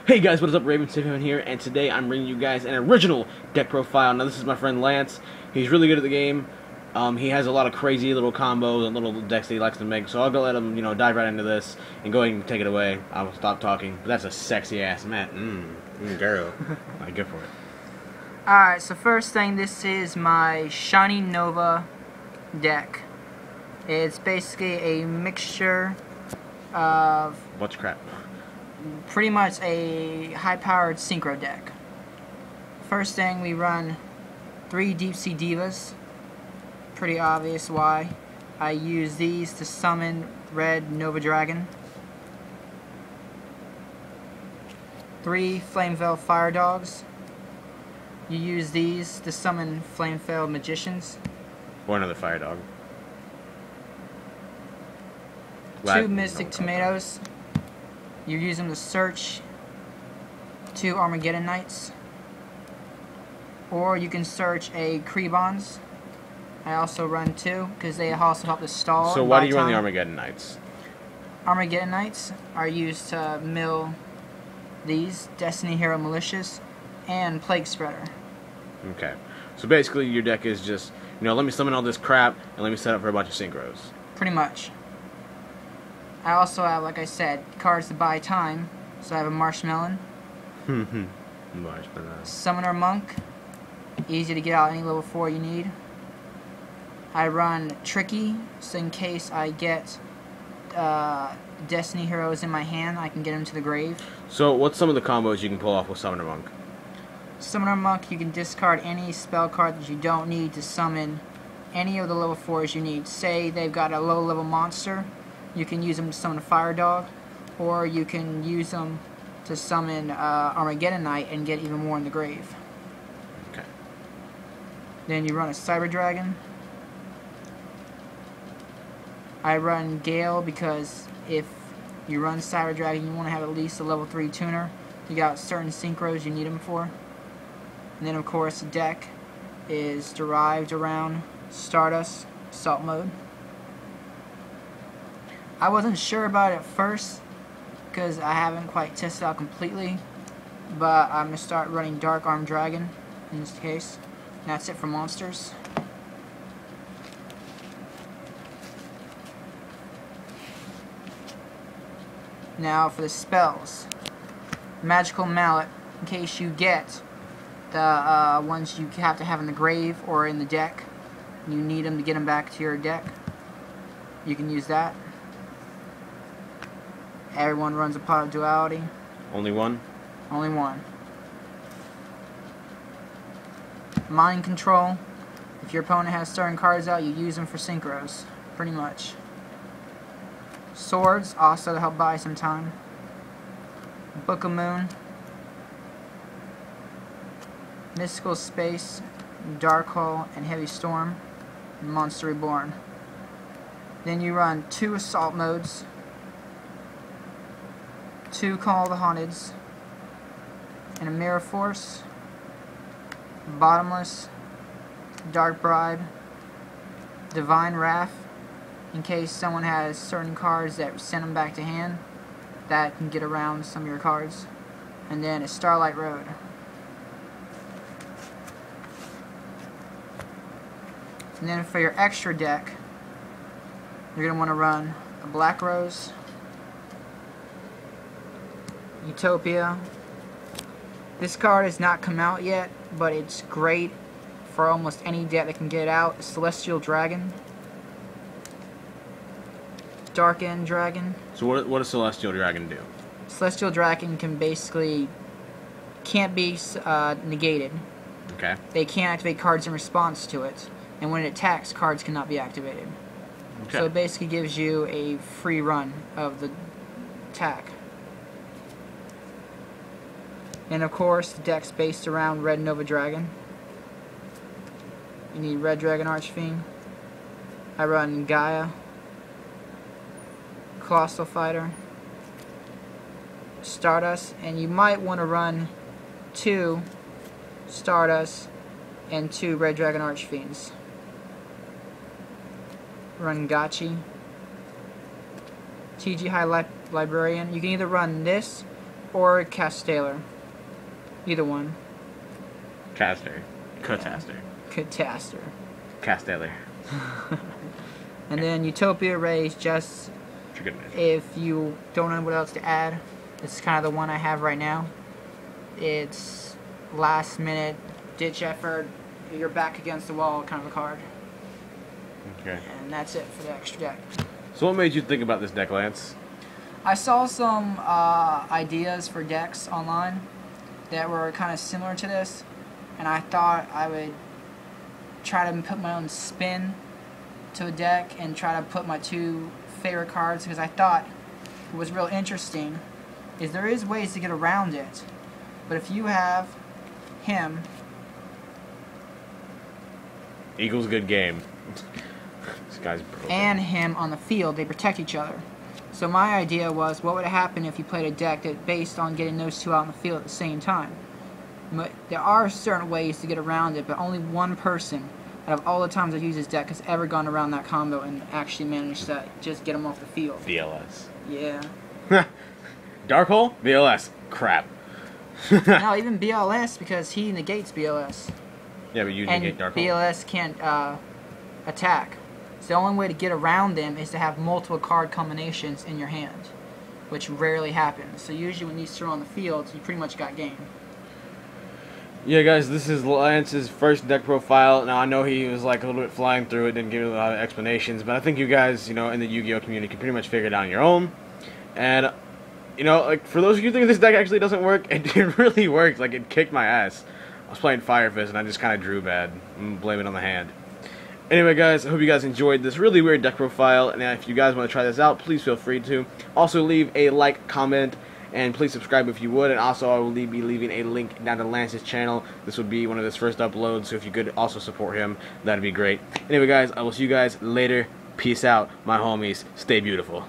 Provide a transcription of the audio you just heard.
Hey guys, what is up? Raven Stephen here, and today I'm bringing you guys an original deck profile. Now this is my friend Lance. He's really good at the game. He has a lot of crazy little combos and little decks that he likes to make, so I'll go let him, dive right into this and go ahead and take it away. I will stop talking. But that's a sexy ass man. Girl. Alright, go for it. Alright, so first thing, this is my ShiningNova deck. It's basically a mixture of What's crap? pretty much a high-powered synchro deck. First thing, we run 3 Deep Sea Divas. Pretty obvious why. I use these to summon Red Nova Dragon. 3 Flameveil Fire Dogs. You use these to summon Flameveil Magicians. Or another fire dog. 2 Mystic Tomatoes. You use them to search 2 Armageddon Knights. Or you can search a Krebons. I also run 2 because they also help to stall. So why do you run the Armageddon Knights? Armageddon Knights are used to mill these Destiny Hero Militias and Plague Spreader. Okay. So basically your deck is just, let me summon all this crap and let me set up for a bunch of synchros. Pretty much. I also have, like I said, cards to buy time. So I have a Marshmelon. Marshmallow. Summoner Monk. Easy to get out any level 4 you need. I run Tricky, so in case I get Destiny Heroes in my hand, I can get them to the grave. So what's some of the combos you can pull off with Summoner Monk? Summoner Monk, you can discard any spell card that you don't need to summon any of the level 4s you need. Say they've got a low level monster, you can use them to summon a Fire Dog, or you can use them to summon Armageddon Knight and get even more in the grave. Okay. Then you run a Cyber Dragon. I run Gale because if you run Cyber Dragon, you want to have at least a level 3 tuner. You got certain synchros you need them for. And then of course the deck is derived around Stardust Assault Mode. I wasn't sure about it at first because I haven't quite tested out completely, but I'm going to start running Dark Armed Dragon in this case. And that's it for monsters. Now for the spells. Magical Mallet, in case you get the ones you have to have in the grave or in the deck. You need them to get them back to your deck. You can use that. Everyone runs a Pot of Duality. Only one? Only one. Mind Control. If your opponent has certain cards out, you use them for synchros. Pretty much. Swords, also to help buy some time. Book of Moon. Mystical Space, Dark Hole, and Heavy Storm. And Monster Reborn. Then you run 2 Assault Modes. 2 Call of the Haunteds. And a Mirror Force. Bottomless. Dark Bribe. Divine Wrath. In case someone has certain cards that send them back to hand, that can get around some of your cards. And then a Starlight Road. And then for your extra deck, you're going to want to run a Black Rose, Utopia. This card has not come out yet, but it's great for almost any deck that can get it out. Celestial Dragon. Dark End Dragon. So what does Celestial Dragon do? Celestial Dragon can basically can't be negated. Okay. They can't activate cards in response to it, and when it attacks, cards cannot be activated. Okay. So it basically gives you a free run of the attack. And of course, the deck's based around Red Nova Dragon. You need Red Dragon Archfiend. I run Gaia, Colossal Fighter, Stardust, and you might want to run 2 Stardust and 2 Red Dragon Archfiends. Run Gachi, TG High Librarian. You can either run this or Castaler. Either one. Caster. Cataster. Cataster. Casteller. And then Utopia Rays, just For goodness. if you don't know what else to add, it's kind of the one I have right now. It's last minute, ditch effort, you're back against the wall kind of a card. Okay. And that's it for the extra deck. So what made you think about this deck, Lance? I saw some ideas for decks online that were kind of similar to this, and I thought I would try to put my own spin to a deck and try to put my two favorite cards, because I thought what was real interesting is there is ways to get around it, but if you have him Eagles good game. This guy's broken. and him on the field, they protect each other. So my idea was, what would happen if you played a deck that based on getting those two out on the field at the same time? But there are certain ways to get around it, but only one person out of all the times I've used this deck has ever gone around that combo and actually managed to just get him off the field. VLS. Yeah. Dark Hole? VLS. Crap. No, even BLS, because he negates BLS. Yeah, but you And negate Dark Hole. BLS can't attack. So the only way to get around them is to have multiple card combinations in your hand, which rarely happens. So usually when these two are on the field, you pretty much got game. Yeah, guys, this is Lance's first deck profile. Now, I know he was like a little bit flying through it, didn't give a lot of explanations, but I think you guys, you know, in the Yu-Gi-Oh community can pretty much figure it out on your own. And, you know, like, for those of you who think this deck actually doesn't work, it really works. Like, it kicked my ass. I was playing Fire Fist, and I just kind of drew bad. I'm gonna blame it on the hand. Anyway, guys, I hope you guys enjoyed this really weird deck profile, and if you guys want to try this out, please feel free to. Also, leave a like, comment, and please subscribe if you would, and also I will be leaving a link down to Lance's channel. This would be one of his first uploads, so if you could also support him, that'd be great. Anyway, guys, I will see you guys later. Peace out, my homies. Stay beautiful.